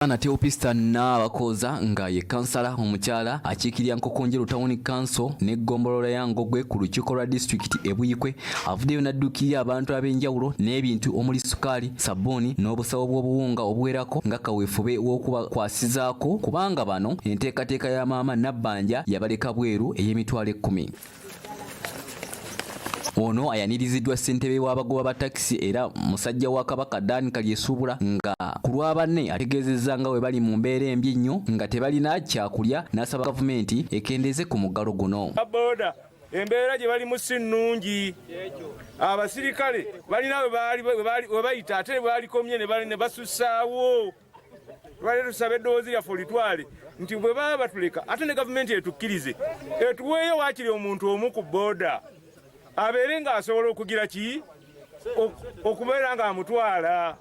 Ana Teopista Naabakoza nga ye kansala omukyala akiikirira Nkokonjero Town Council ne Ggombolola ya Ngogwe ku lukiiko lwa district e Buyikwe avuddeyo n'addukirira abantu ab'enjawulo n'ebintu omuli sukaali, sabbuuni n'obusawo bw'obuwunga obuwerako nga kaweefube w'okubakwasizaako kubanga bano enteekateeka ya maama Nabbanja yabaleka bweru ey'emitwalo 10. Ono ayaniriziddwa ssentebe w'abagoba ba takisi era musajja wa Kabaka Dan Kalyesuubula nga ku lwa banne ategeezezza nga we bali mu mbeera embi nnyo nga tebalina kyakulya n'asaba gavumenti ekendeeze ku muggalo guno. Boda embeera gye balimu si nnungi. Abasirikale balina we bayita ate balikomye ne basussaawo. Lwali tusaba eddoboozi lyaffe olitwale nti bwe baba batuleka ate ne gavumenti etukkirize etuweeyo waakiri omuntu omu ku booda abeere ng'asobola okugira ki okubeera ng'amutwala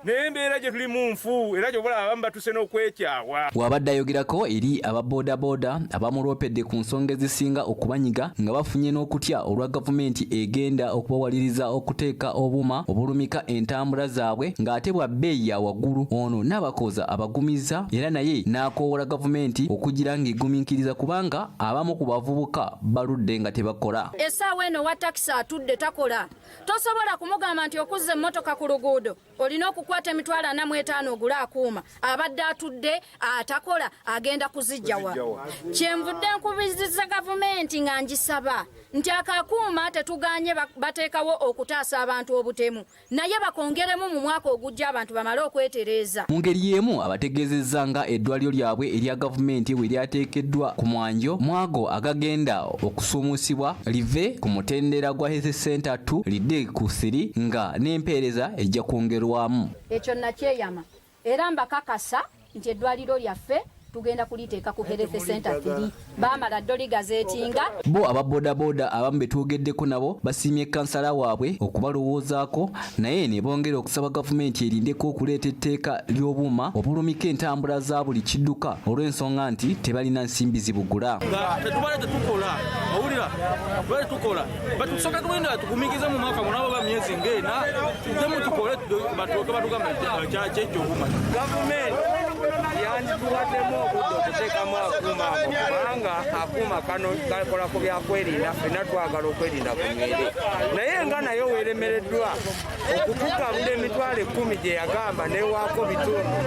naye embeera gye tulimu nfu era gy'obula abamu batuse n'okwekyawa. Bw'abadde ayogerako eri ababoodaboda abamulopedde ku nsonga ezisinga okubanyiga nga bafunye n'okutya olwa gavumenti egenda okubawaliriza okuteeka obuuma obulumika entambula zaabwe ng'ate bwa bbeeyi ya waggulu. Ono Naabakoza abagumiza era naye n'akoowola gavumenti okugira ng'egumiikiriza kubanga abamu ku bavubuka baludde nga tebakola. Essaawa eno wa takisi atudde takola. Tosobola kumugamba nti okuzza emmotoka ku luguudo olina okukwata emitwalo 45 ogula akuuma abadde atudde atakola agenda kuzijjawa. Kyenvudde nkubiriza gavumenti nga ngisaba nti akakuuma tetuganye bateekawo okutaasa abantu obutemu naye bakongeremu mu mwaka ogujja abantu bamale okwetereeza. Mu ngeri y'emu abategeezezza nga eddwaliro lyabwe erya gavumenti we lyateekeddwa ku mwanjo mwago agagenda okusuumusibwa live ku mutendera gwa Health Center 2 lidde ku 3 nga n'empeereza ejja kwongerwamu. Ekyo nakyeyama era mbakakasa nti eddwaliro lyaffe tugenda kuliteeka ku Health Center 3 baamala ddoli gazeetinga. Bo ababoodaboda abamu betugeddeko nabo basiimye kansala waabwe okubalowoozaako naye ne bongera okusaba gavumenti erindeko okuleeta etteeka ly'obuuma obulumika entambula za buli kidduka olw'ensonga nti tebalina nsimbi zibugula. Tetubale tetukola owulira bale tukola batusooka tugenda tugumiikiza mu mwaka munabo ba myezi ng'ena tujjemu tukole batuuke batugamba kyekyo obuuma. Gavumenti yandituwaddemu obudde okuteekamu akuuma ako kubanga akuuma kano kakola ku byakwerinda ffenna twagala okwerinda ku mwere naye nga nayo weeremereddwa okutugabula emitwalo 10 gye yagamba newaako bitundu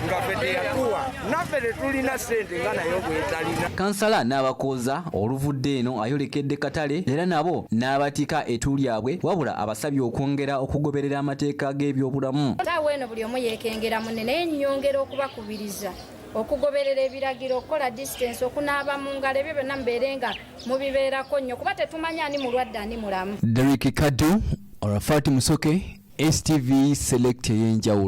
nga ffe teyatuwa naffe tetulina ssente nga nayo bwetalina. Kansala Naabakoza oluvudde eno ayolekedde katale era nabo n'abatika ettu lyabwe wabula abasabye okwongera okugoberera amateeka g'ebyobulamu. Taawe eno buli omu yeekengera munne naye nnyongera okubakubiriza okugoberera ebiragiro okukola distance okunaaba mu ngalo ebyo byonna mubeere nga mubibeerako nnyo kuba tetumanya ani mulwadde ani mulamu. Derek Kadu, Arafat Musoke, STV Select ey'enjawulo.